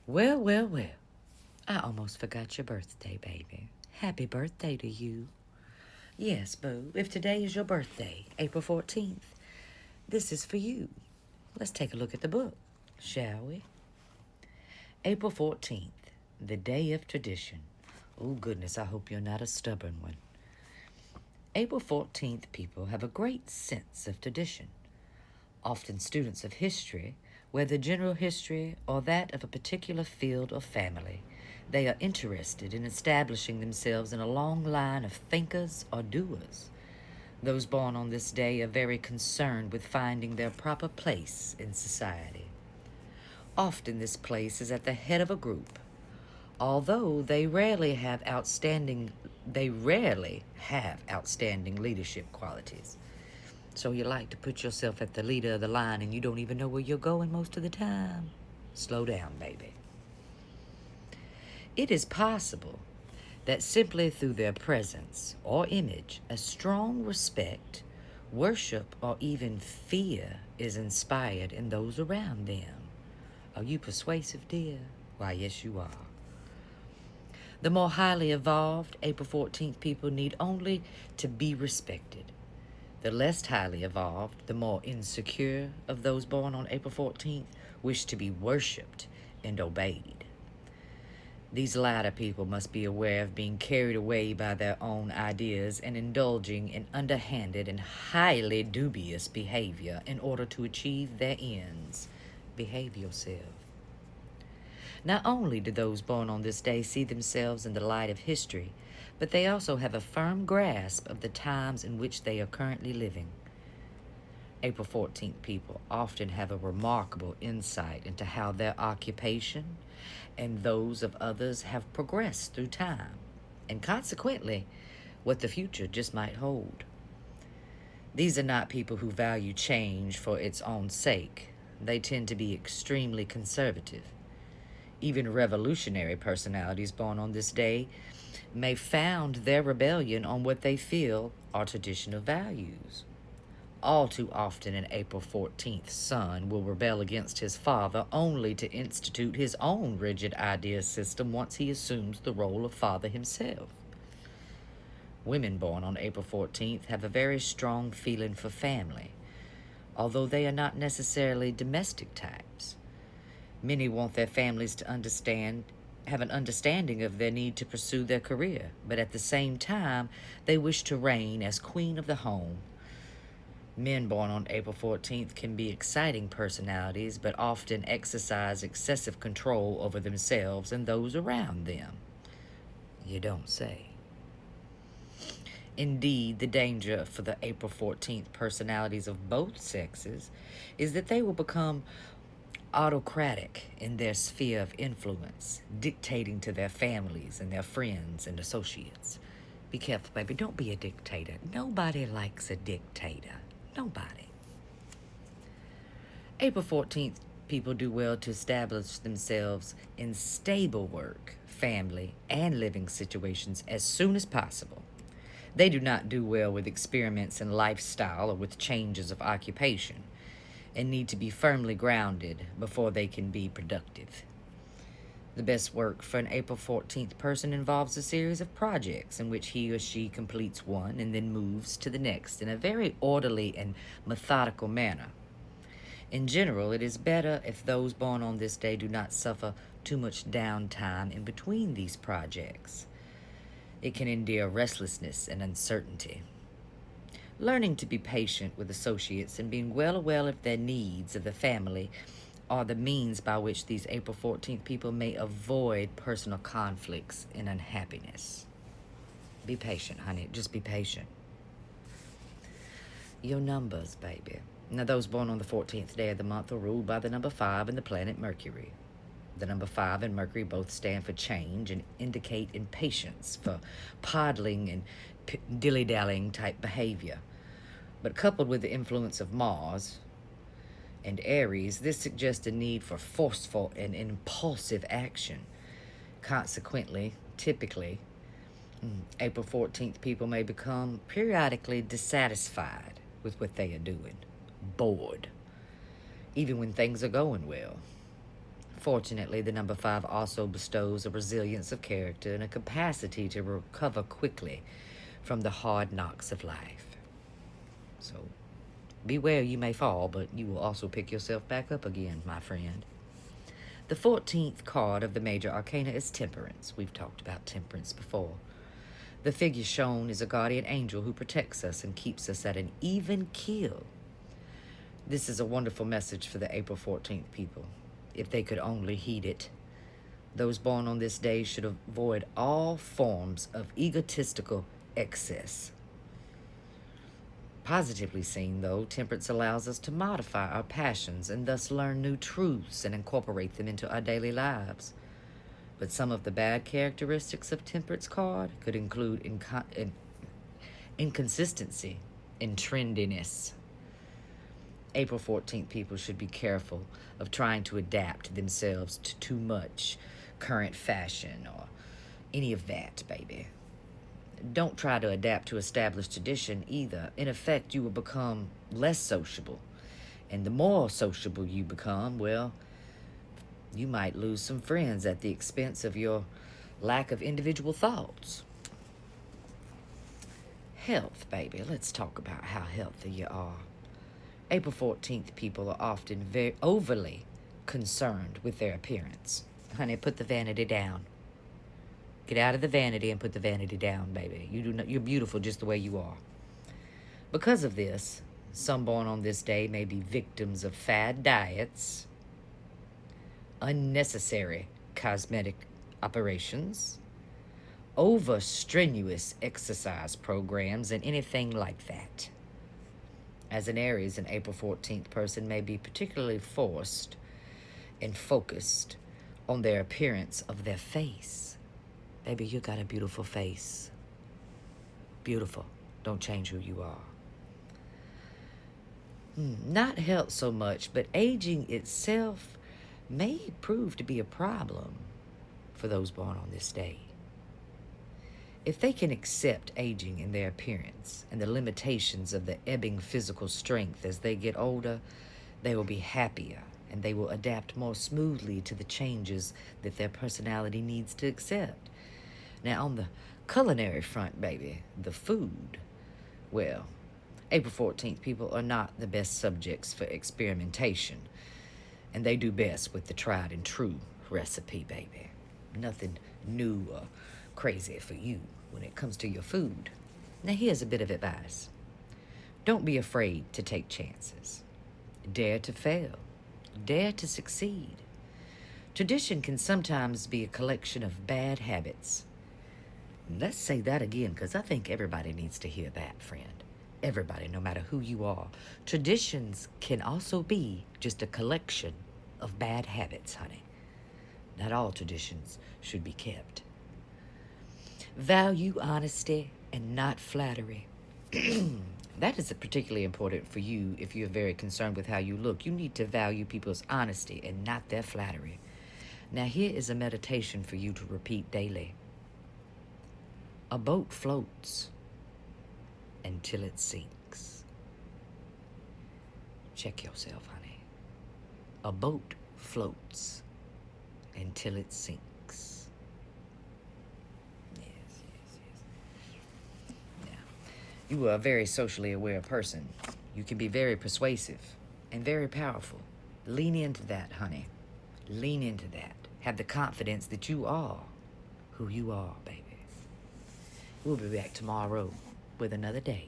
Well, well, well. I almost forgot your birthday, baby. Happy birthday to you. Yes, boo, if today is your birthday, April 14th, this is for you. Let's take a look at the book, shall we? April 14th, the day of tradition. Oh, goodness, I hope you're not a stubborn one. April 14th people have a great sense of tradition. Often students of history, whether general history or that of a particular field or family, they are interested in establishing themselves in a long line of thinkers or doers. Those born on this day are very concerned with finding their proper place in society. Often this place is at the head of a group, although they rarely have outstanding leadership qualities. So you like to put yourself at the leader of the line and you don't even know where you're going most of the time? Slow down, baby. It is possible that simply through their presence or image, a strong respect, worship, or even fear is inspired in those around them. Are you persuasive, dear? Why, yes, you are. The more highly evolved April 14th people need only to be respected. The less highly evolved, the more insecure of those born on April 14th wish to be worshipped and obeyed. These latter people must be aware of being carried away by their own ideas and indulging in underhanded and highly dubious behavior in order to achieve their ends. Behave yourself. Not only do those born on this day see themselves in the light of history, but they also have a firm grasp of the times in which they are currently living. April 14th people often have a remarkable insight into how their occupation and those of others have progressed through time, and consequently, what the future just might hold. These are not people who value change for its own sake. They tend to be extremely conservative. Even revolutionary personalities born on this day may found their rebellion on what they feel are traditional values. All too often, an April 14th son will rebel against his father only to institute his own rigid idea system once he assumes the role of father himself. Women born on April 14th have a very strong feeling for family, although they are not necessarily domestic types. Many want their families to have an understanding of their need to pursue their career, but at the same time, they wish to reign as queen of the home. Men born on April 14th can be exciting personalities, but often exercise excessive control over themselves and those around them. You don't say. Indeed, the danger for the April 14th personalities of both sexes is that they will become autocratic in their sphere of influence, dictating to their families and their friends and associates. Be careful, baby. Don't be a dictator. Nobody likes a dictator. Nobody. April 14th people do well to establish themselves in stable work, family, and living situations as soon as possible. They do not do well with experiments in lifestyle or with changes of occupation, and need to be firmly grounded before they can be productive. The best work for an April 14th person involves a series of projects in which he or she completes one and then moves to the next in a very orderly and methodical manner. In general, it is better if those born on this day do not suffer too much downtime in between these projects. It can endear restlessness and uncertainty. Learning to be patient with associates and being well aware of their needs of the family are the means by which these April 14th people may avoid personal conflicts and unhappiness. Be patient, honey. Just be patient. Your numbers, baby. Now, those born on the 14th day of the month are ruled by the number 5 and the planet Mercury. The number 5 and Mercury both stand for change and indicate impatience for coddling and dilly-dallying type behavior. But coupled with the influence of Mars and Aries, this suggests a need for forceful and impulsive action. Consequently, typically, April 14th people may become periodically dissatisfied with what they are doing, bored, even when things are going well. Fortunately, the number 5 also bestows a resilience of character and a capacity to recover quickly from the hard knocks of life. So, beware, you may fall, but you will also pick yourself back up again, my friend. The 14th card of the major arcana is Temperance. We've talked about Temperance before. The figure shown is a guardian angel who protects us and keeps us at an even keel. This is a wonderful message for the April 14th people, if they could only heed it. Those born on this day should avoid all forms of egotistical excess. Positively seen, though, Temperance allows us to modify our passions and thus learn new truths and incorporate them into our daily lives. But some of the bad characteristics of Temperance card could include inconsistency and trendiness. April 14th people should be careful of trying to adapt themselves to too much current fashion or any of that, baby. Don't try to adapt to established tradition either. In effect, you will become less sociable. And the more sociable you become, well, you might lose some friends at the expense of your lack of individual thoughts. Health, baby. Let's talk about how healthy you are. April 14th people are often very overly concerned with their appearance. Honey, put the vanity down. Get out of the vanity and put the vanity down, baby. You're beautiful just the way you are. Because of this, some born on this day may be victims of fad diets, unnecessary cosmetic operations, over strenuous exercise programs, and anything like that. As an Aries, an April 14th person may be particularly forced and focused on their appearance of their face. Baby, you got a beautiful face. Beautiful. Don't change who you are. Not health so much, but aging itself may prove to be a problem for those born on this day. If they can accept aging in their appearance and the limitations of the ebbing physical strength as they get older, they will be happier and they will adapt more smoothly to the changes that their personality needs to accept. Now, on the culinary front, baby, the food, well, April 14th people are not the best subjects for experimentation, and they do best with the tried and true recipe, baby. Nothing new or crazy for you when it comes to your food. Now, here's a bit of advice. Don't be afraid to take chances. Dare to fail. Dare to succeed. Tradition can sometimes be a collection of bad habits. Let's say that again, because I think everybody needs to hear that, friend. Everybody, no matter who you are. Traditions can also be just a collection of bad habits, honey. Not all traditions should be kept. Value honesty and not flattery. That is particularly important for you if you're very concerned with how you look. You need to value people's honesty and not their flattery. Now, here is a meditation for you to repeat daily. A boat floats until it sinks. Check yourself, honey. A boat floats until it sinks. Yes. Now, you are a very socially aware person. You can be very persuasive and very powerful. Lean into that, honey. Lean into that. Have the confidence that you are who you are, baby. We'll be back tomorrow with another day